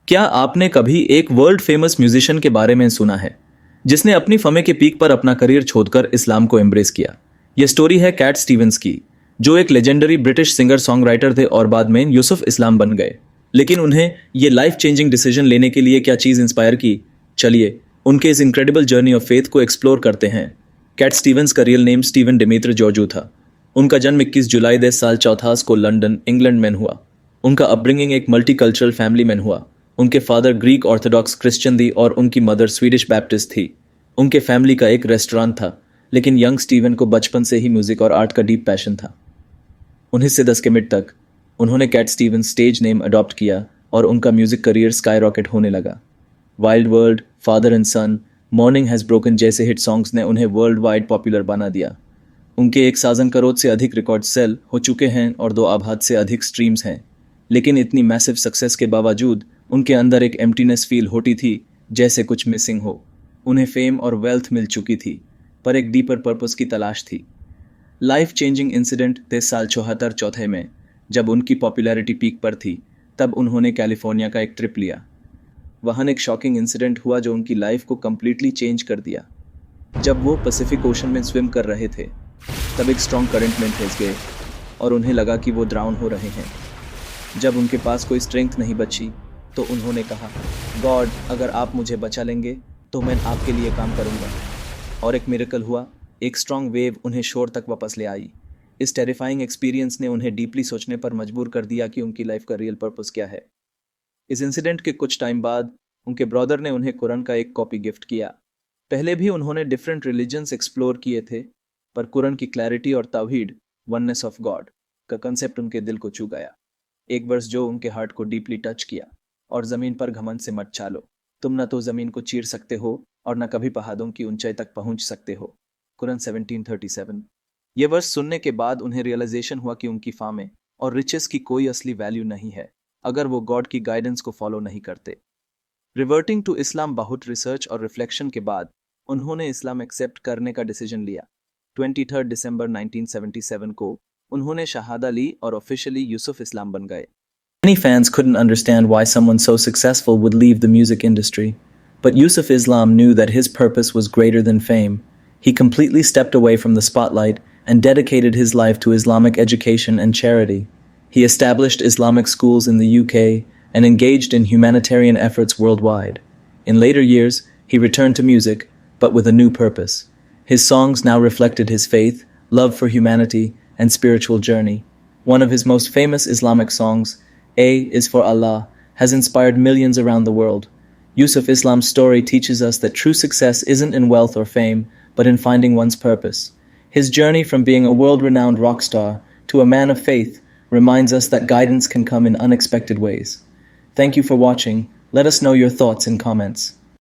क्या आपने कभी एक वर्ल्ड फेमस म्यूजिशियन के बारे में सुना है जिसने अपनी फमे के पीक पर अपना करियर छोड़कर इस्लाम को एम्ब्रेस किया? यह स्टोरी है कैट स्टीवंस की, जो एक legendary British singer song writer थे और बाद में यूसुफ इस्लाम बन गए। लेकिन उन्हें ये लाइफ चेंजिंग डिसीजन लेने के लिए क्या चीज़ इंस्पायर की? चलिए उनके इस इनक्रेडिबल जर्नी ऑफ फेथ को एक्सप्लोर करते हैं। कैट स्टीवंस का रियल नेम स्टीवन डिमित्र जॉर्जू था। उनका जन्म 21 जुलाई 10 साल चौथास को लंदन, इंग्लैंड में हुआ। उनका अपब्रिंगिंग एक मल्टीकल्चरल फैमिली में हुआ। उनके फादर ग्रीक ऑर्थोडॉक्स क्रिश्चियन थी और उनकी मदर स्वीडिश बैप्टिस्ट थी। उनके फैमिली का एक रेस्टोरेंट था, लेकिन यंग स्टीवन को बचपन से ही म्यूजिक और आर्ट का डीप पैशन था। 19 से 10 के मिड तक उन्होंने Cat Steven stage name adopt किया और उनका म्यूजिक करियर स्काई रॉकेट होने लगा। Wild world, father and son, morning has broken जैसे हिट सॉन्ग्स ने उन्हें वर्ल्ड वाइड पॉपुलर बना दिया। उनके 1 साजन करोड़ से अधिक रिकॉर्ड सेल हो चुके हैं और 2 आबाद से अधिक स्ट्रीम्स हैं। लेकिन इतनी मैसिव सक्सेस के बावजूद उनके अंदर एक एम्प्टीनेस फील होती थी, जैसे कुछ मिसिंग हो। उन्हें फेम और वेल्थ मिल चुकी थी, पर एक डीपर पर्पस की तलाश थी। लाइफ चेंजिंग इंसिडेंट 23 साल 74 चौथे में, जब उनकी पॉपुलैरिटी पीक पर थी, तब उन्होंने कैलिफोर्निया का एक ट्रिप लिया। वहाँ एक शॉकिंग इंसिडेंट हुआ जो उनकी लाइफ को कम्प्लीटली चेंज कर दिया। जब वो पैसिफिक ओशन में स्विम कर रहे थे, तब एक स्ट्रॉन्ग करंट में फंस गए और उन्हें लगा कि वो ड्राउन हो रहे हैं। जब उनके पास कोई स्ट्रेंथ नहीं बची, तो उन्होंने कहा, गॉड, अगर आप मुझे बचा लेंगे तो मैं आपके लिए काम करूंगा। और एक मिरेकल हुआ। एक स्ट्रॉन्ग वेव उन्हें शोर तक वापस ले आई। इस टेरिफाइंग एक्सपीरियंस ने उन्हें डीपली सोचने पर मजबूर कर दिया कि उनकी लाइफ का रियल पर्पस क्या है। इस इंसिडेंट के कुछ टाइम बाद उनके ब्रदर ने उन्हें कुरान का एक कॉपी गिफ्ट किया। पहले भी उन्होंने डिफरेंट रिलीजन्स एक्सप्लोर किए थे, पर कुरान की क्लैरिटी और तौहीद, वननेस ऑफ गॉड का कंसेप्ट उनके दिल को छू गया। एक वर्स जो उनके हार्ट को डीपली टच किया, और ज़मीन पर घमंड से मत चालो, तुम न तो ज़मीन को चीर सकते हो और न कभी पहाड़ों की ऊंचाई तक पहुंच सकते हो। कुरान 17:37। ये वर्स सुनने के बाद उन्हें रियलाइजेशन हुआ कि उनकी फामे और रिचेस की कोई असली वैल्यू नहीं है अगर वो गॉड की गाइडेंस को फॉलो नहीं करते। रिवर्टिंग टू इस्लाम, बहुत रिसर्च और रिफ्लेक्शन के बाद उन्होंने इस्लाम एक्सेप्ट करने का डिसीजन लिया। 23 दिसंबर 1977 को उन्होंने शहादा ली और ऑफिशियली यूसुफ इस्लाम बन गए। Many fans couldn't understand why someone so successful would leave the music industry, but Yusuf Islam knew that his purpose was greater than fame. He completely stepped away from the spotlight and dedicated his life to Islamic education and charity. He established Islamic schools in the UK and engaged in humanitarian efforts worldwide. In later years, he returned to music, but with a new purpose. His songs now reflected his faith, love for humanity, and spiritual journey. One of his most famous Islamic songs, A is for Allah, has inspired millions around the world. Yusuf Islam's story teaches us that true success isn't in wealth or fame, but in finding one's purpose. His journey from being a world-renowned rock star to a man of faith reminds us that guidance can come in unexpected ways. Thank you for watching. Let us know your thoughts in comments.